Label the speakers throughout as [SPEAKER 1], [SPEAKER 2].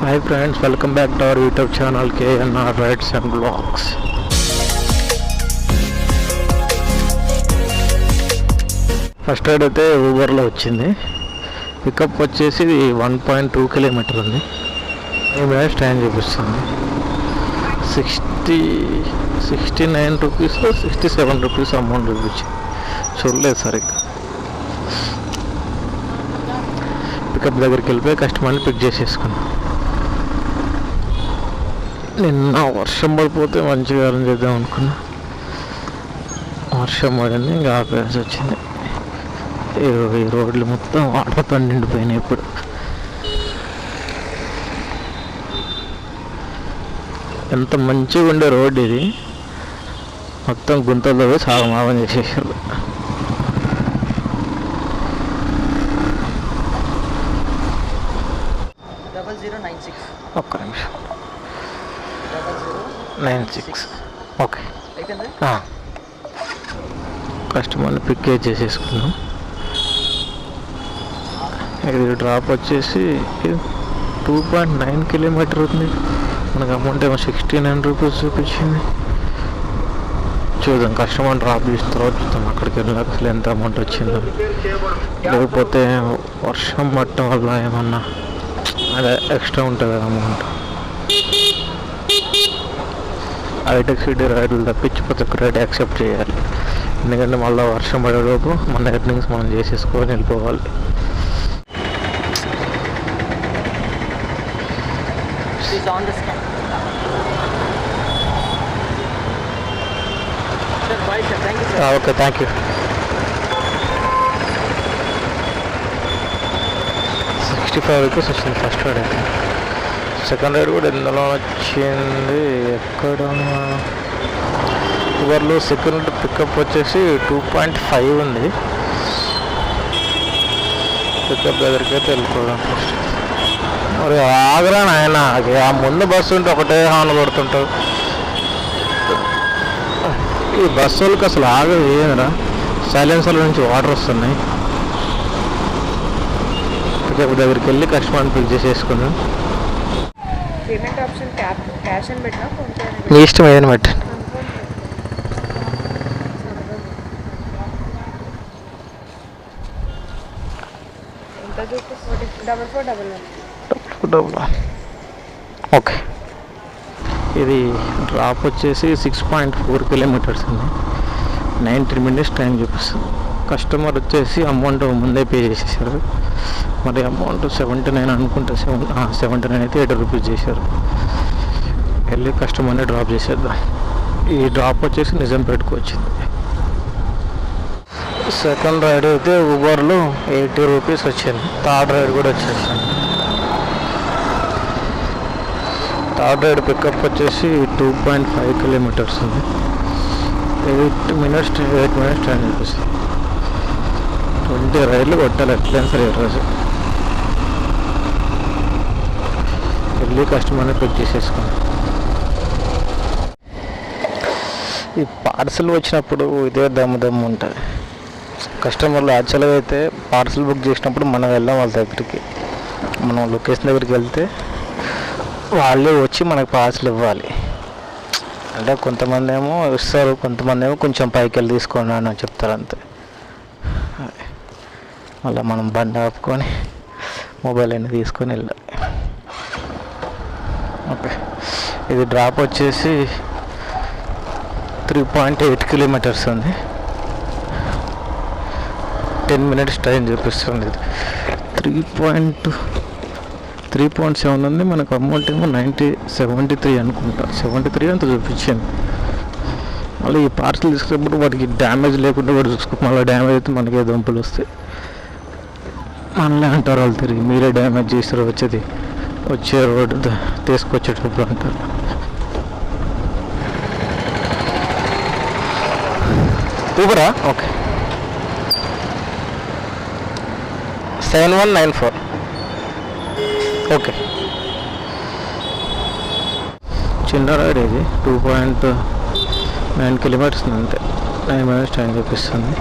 [SPEAKER 1] Hi friends, welcome back to our YouTube channel KNR Rides and Vlogs. First ride అయితే ఊబర్లో వచ్చింది. Pickup వచ్చేసి 1.2 kilometre ఉంది. 5 minutes time చూపిస్తుంది. 69 రూపీస్ 67 రూపీస్ అమౌంట్ చూపించింది. చూడలేదు సరిగ్గా. పికప్ దగ్గరికి వెళ్ళిపోయి కస్టమర్ని పిక్ చేసేసుకున్నాం. నిన్న వర్షం పడిపోతే మంచిగా అరేంజ్ చేద్దాం అనుకున్నా. వర్షం పడింది, ఇంకా ఆపేసి వచ్చింది. ఈ రోడ్లు మొత్తం వాటర్తో నిండిపోయినాయి. ఇప్పుడు ఎంత మంచిగా ఉండే రోడ్డు ఇది, మొత్తం గుంతల్లో సాగమాగం చేసేసారు. ఒక్క నిమిషం. 96 ఓకే. కస్టమర్ని పిక్ చేసేసుకున్నాం. ఇది డ్రాప్ వచ్చేసి 2.9 కిలోమీటర్ ఉంది. మనకు అమౌంట్ ఏమో 69 రూపీస్ చూపించింది. చూద్దాం, కస్టమర్ డ్రాప్ చేసిన తర్వాత చూద్దాం అక్కడికి వెళ్ళాక అసలు ఎంత అమౌంట్ వచ్చిందో. లేకపోతే వర్షం పట్టడం వల్ల ఏమన్నా అదే ఎక్స్ట్రా ఉంటుంది కదా అమౌంట్. హైటెక్ సిటీ రైడ్లు తప్పించిపోతే రైడ్ యాక్సెప్ట్ చేయాలి. ఎందుకంటే మళ్ళీ వర్షం పడేలోపు మన ఎర్నింగ్స్ మనం చేసేసుకొని వెళ్ళిపోవాలి. Okay, thank you. 65 రూపీస్ వచ్చింది ఫస్ట్ రైడ్ అయితే. సెకండ్ రైడ్ కూడా ఎందులో వచ్చింది, ఎక్కడ ఊబర్లో సెకండ్ పికప్ వచ్చేసి 2.5 ఉంది. పికప్ దగ్గరికి అయితే వెళ్ళిపోదాం ఫస్ట్. మరి ఆగరా నాయన, ఆ ముందు బస్సు ఉంటే ఒకటే హార్న్ కొడుతుంటారు. ఈ బస్సు వాళ్ళకి అసలు ఆగదు ఏమరా. సైలెన్సర్ నుంచి వాటర్ వస్తున్నాయి. పికప్ దగ్గరికి వెళ్ళి కస్టమర్ని పిక్ చేసేసుకున్నాం.
[SPEAKER 2] పేమెంట్ ఆప్షన్ క్యాష్ అని పెట్టినా ఫోన్ పే
[SPEAKER 1] మీ ఇష్టం ఏదైనా పెట్టండి.
[SPEAKER 2] ఎంత చూపి 4411
[SPEAKER 1] ఓకే. ఇది డ్రాప్ వచ్చేసి 6.4 కిలోమీటర్స్ ఉంది. 90 మినిట్స్ టైం చూపిస్తుంది. కస్టమర్ వచ్చేసి అమౌంట్ ముందే పే చేసేసారు. మరి అమౌంట్ 79 అనుకుంటే 79 అయితే 80 రూపీస్ చేశారు. వెళ్ళి కస్టమర్ని డ్రాప్ చేసేద్దాం. ఈ డ్రాప్ వచ్చేసి నిజాంపేటకు వచ్చింది. సెకండ్ రైడ్ అయితే ఊబర్లో 80 రూపీస్ వచ్చింది. థర్డ్ రైడ్ కూడా వచ్చేసింది. థర్డ్ రైడ్ పికప్ వచ్చేసి 2.5 కిలోమీటర్స్ ఉంది. 8 మినిట్స్ టైం చూపిస్తుంది. 20 రైడ్లు కొట్టాలి ఎట్లయినా సరే ఈరోజు. వెళ్ళి కస్టమర్ని పిక్ చేసేసుకున్నాం. ఈ పార్సల్ వచ్చినప్పుడు ఇదే దమ్ము ఉంటుంది. కస్టమర్లు యాక్చువల్గా అయితే పార్సల్ బుక్ చేసినప్పుడు మనం వెళ్ళాం వాళ్ళ దగ్గరికి. మనం లొకేషన్ దగ్గరికి వెళ్తే వాళ్ళే వచ్చి మనకు పార్సల్ ఇవ్వాలి. అంటే కొంతమంది ఏమో ఇస్తారు, కొంతమంది ఏమో కొంచెం పైకి వెళ్ళి తీసుకోండి అని చెప్తారు అంతే. మళ్ళీ మనం బండి ఆపుకొని మొబైల్ అన్నీ తీసుకొని వెళ్ళాలి. ఓకే. ఇది డ్రాప్ వచ్చేసి 3.8 కిలోమీటర్స్ ఉంది. 10 మినిట్స్ టైం చూపిస్తుంది. ఇది 3.7 ఉంది. మనకు అమౌంట్ ఏమో 73 అనుకుంటా, 73 అంత చూపించింది. మళ్ళీ ఈ పార్సల్ తీసుకున్నప్పుడు వాటికి డ్యామేజ్ లేకుండా కూడా చూసుకో. మళ్ళీ డ్యామేజ్ అయితే మనకి దుంపలు వస్తాయి. మనలే అంటారు వాళ్ళు తిరిగి, మీరే డ్యామేజ్ చేస్తారు వచ్చే రోడ్డు తీసుకొచ్చేటప్పుడు అంటారు. ఊబరా ఓకే. 7194 ఓకే. చిన్న రైడ్ ఇది. 2.9 కిలోమీటర్స్ అంతే. 9 మినిట్స్ టైం చూపిస్తుంది.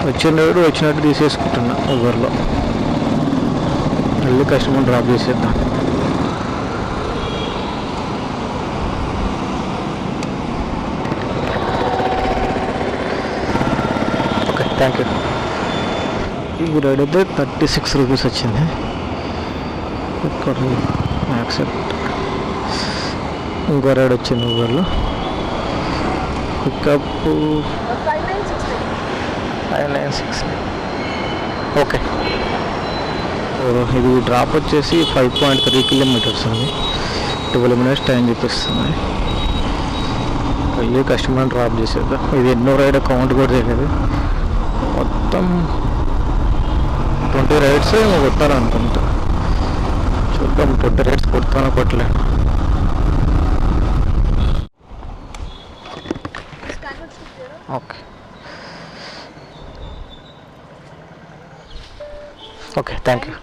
[SPEAKER 1] వచ్చినట్టు తీసేసుకుంటున్నా ఊబర్లో. వెళ్ళి కస్టమర్ డ్రాప్ చేసేద్దాం. Thank you. ఈ రైడ్ అయితే 36 రూపీస్ వచ్చింది. ఇక్కడ యాక్సెప్ట్. ఇంకో రైడ్ వచ్చింది ఊబర్లో. పికప్ 5969. ఓకే. ఇది డ్రాప్ వచ్చేసి 5.3 కిలోమీటర్స్ ఉంది. 12 మినిట్స్ టైం చూపిస్తుంది. వెళ్ళి కస్టమర్ డ్రాప్ చేసేది. ఇది ఎన్నో రైడ్ కౌంట్ కూడా చేయలేదు. మొత్తం 20 రైడ్స్ ఏమో కొట్టారు అనుకుంటా. చూద్దాం 20 రైడ్స్ కొడతానో కొట్టలేను. Okay okay, thank you.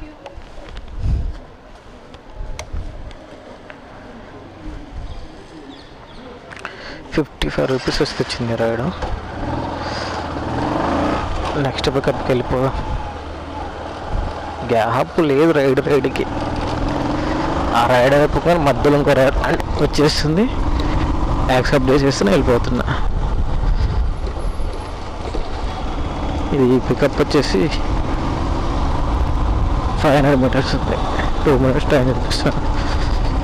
[SPEAKER 1] ₹55 వస్తే వచ్చింది రైడ్. నెక్స్ట్ పికప్కి వెళ్ళిపోదాం. గ్యాప్ లేదు రైడ్కి. ఆ రైడ్ అయిపోయి మధ్యలో ఇంకో రైడ్ వచ్చేస్తుంది. యాక్సెప్ట్ చేసేస్తున్నా, వెళ్ళిపోతున్నా. ఇది పికప్ వచ్చేసి 500 మీటర్స్ ఉంది. 2 మినిట్స్ టైం చూపిస్తాను.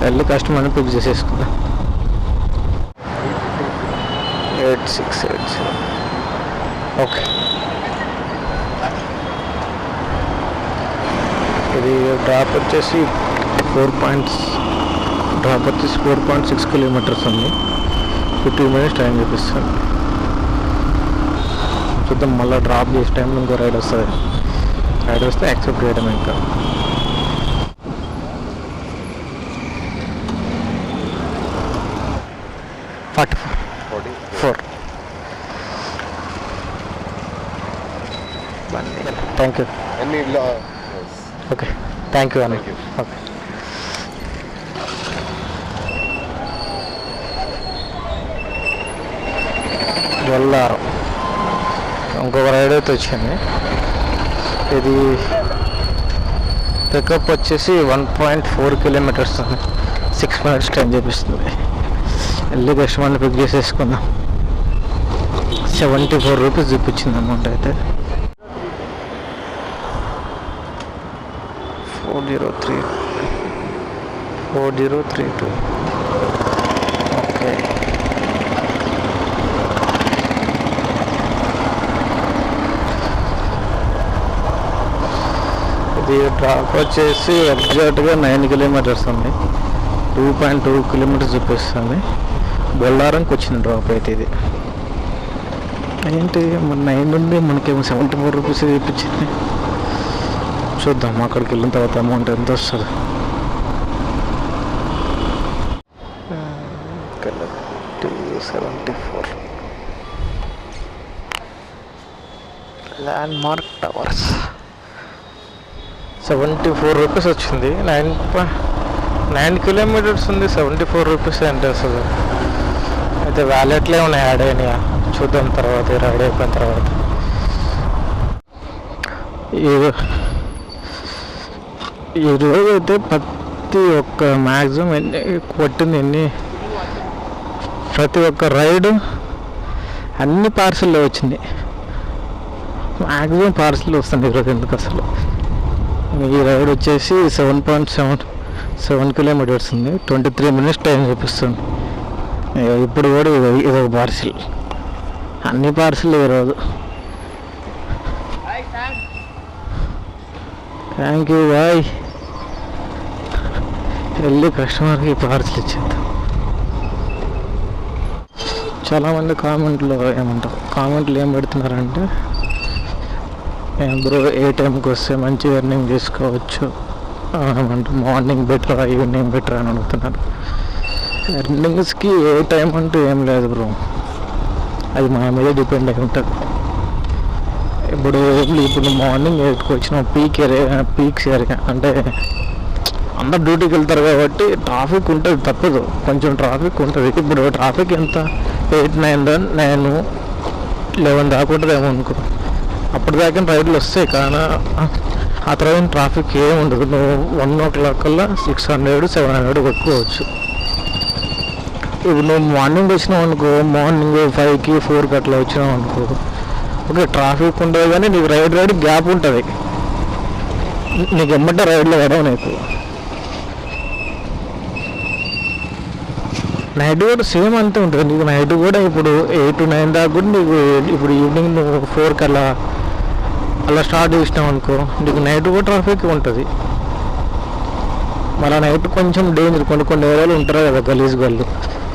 [SPEAKER 1] వెళ్ళి కస్టమర్ని పిక్ చేసేసుకుందాం. 8687. ఓకే. ఇది డ్రాప్ వచ్చేసి 4.6 కిలోమీటర్స్ ఉంది. 15 మినిట్స్ టైం చూపిస్తాను. చూద్దాం, మళ్ళీ డ్రాప్ చేసే టైంలో ఇంకో రైడ్ వస్తుంది. రైడ్ వస్తే యాక్సెప్ట్ చేయడం. ఇంకా 44. Thank you. Okay, thank you అన్న. ఓకే. బొల్లారం ఇంకొక రైడ్ అయితే వచ్చింది. ఇది పికప్ వచ్చేసి 1.4 కిలోమీటర్స్ ఉంది. 6 మినిట్స్ టైం చూపిస్తుంది. వెళ్ళి కస్టమర్ని పిక్ చేసేసుకుందాం. ₹74 చూపించింది అమౌంట్ అయితే. 4032. ఓకే. ఇది డ్రాప్ వచ్చేసి ఎగ్జాక్ట్గా 9 కిలోమీటర్స్ ఉంది. 2.2 కిలోమీటర్స్ చూపిస్తుంది. బొల్లారంకి వచ్చిన డ్రాప్ అయితే ఇది. ఏంటి మన 9 నుండి మనకేమో ₹74 చూపించింది. చూద్దాం అక్కడికి వెళ్ళిన తర్వాత అమౌంట్ ఎంత వస్తుంది. $74. Landmark towers. ₹74 వచ్చింది. 9 కిలోమీటర్స్ ఉంది. ₹74 అంటే అసలు అయితే వ్యాలెట్లే ఉన్నాయి, యాడ్ అయినాయా చూద్దాం తర్వాత, రైడ్ అయిపోయిన తర్వాత. ఈరోజు అయితే ప్రతి ఒక్క మ్యాక్సిమం కొట్టింది ప్రతి ఒక్క రైడ్ అన్ని పార్సిల్లో వచ్చింది. మ్యాక్సిమం పార్సిల్ వస్తుంది ఈరోజు. ఎందుకు అసలు ఈ రైడ్ వచ్చేసి 7.7 కిలోమీటర్స్ ఉంది. 23 మినిట్స్ టైం చూపిస్తుంది. ఇప్పుడు కూడా ఇదొక పార్సిల్. అన్ని పార్సిల్ ఈరోజు. Thank you bye. వెళ్ళి కస్టమర్కి పార్సిల్ ఇచ్చేద్దాం. చాలామంది కామెంట్లు ఏం పెడుతున్నారంటే, బ్రో ఏ టైంకి వస్తే మంచి ఎర్నింగ్ చేసుకోవచ్చు అంటే మార్నింగ్ బెటర్ ఈవినింగ్ బెటర్ అని అడుగుతున్నారు. ఎర్నింగ్స్కి ఏ టైం అంటూ ఏం లేదు బ్రో, అది మా మీద డిపెండ్ అయి ఉంటుంది. ఇప్పుడు మార్నింగ్ 8కి వచ్చిన పీక్స్ ఏరియా అంటే అందరు డ్యూటీకి వెళ్తారు కాబట్టి ట్రాఫిక్ ఉంటుంది, తప్పదు, కొంచెం ట్రాఫిక్ ఉంటుంది. ఇప్పుడు ట్రాఫిక్ ఎంత 8, 9, 11 దాకా ఉంటుందేమో అనుకో. అప్పటిదాకా రైడ్లు వస్తాయి, కానీ ఆ తర్వాత ట్రాఫిక్ ఏమి ఉండదు. నువ్వు 1 o'clock కల్లా 600, 700 కొట్టుకోవచ్చు. ఇప్పుడు నువ్వు మార్నింగ్ వచ్చినావు అనుకో, మార్నింగ్ 5కి 4కి అట్లా వచ్చినావు అనుకో, ఓకే ట్రాఫిక్ ఉండదు కానీ నీకు రైడ్ గ్యాప్ ఉంటుంది, నీకు ఎమ్మట రైడ్లో పడవు నీకు. నైట్ కూడా సేమ్ అంతే ఉంటుంది నీకు. నైట్ కూడా ఇప్పుడు 8 to 9 దాకా కూడా నీకు, ఇప్పుడు ఈవినింగ్ నువ్వు 4 అలా స్టార్ట్ చేసినావు అనుకో, నీకు నైట్ కూడా ట్రాఫిక్ ఉంటుంది. మళ్ళీ నైట్ కొంచెం డేంజర్, కొన్ని ఏరియాలు ఉంటారు కదా గలీజ్ వాళ్ళు,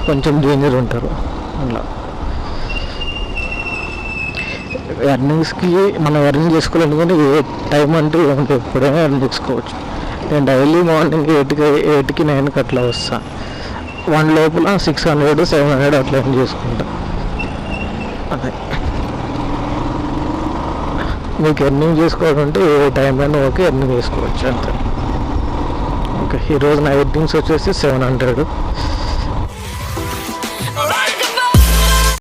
[SPEAKER 1] కొంచెం డేంజర్ ఉంటారు. అలా ఎర్నింగ్స్కి మనం ఎర్నింగ్ చేసుకోవాలనుకుంటే ఏ టైం అంటే ఏముంటుంది, ఎప్పుడైనా ఎర్న్ చేసుకోవచ్చు. నేను డైలీ మార్నింగ్ 8కి 9కి అట్లా వస్తాను. 1 లోపల 600 700 అట్లా ఎర్న్ చేసుకుంటా. అదే మీకు ఎర్నింగ్ చేసుకోవాలంటే ఏ టైం అయినా ఓకే, ఎర్నింగ్ చేసుకోవచ్చు అంతే. ఓకే ఈరోజు నా ఎర్నింగ్స్ వచ్చేసి 700.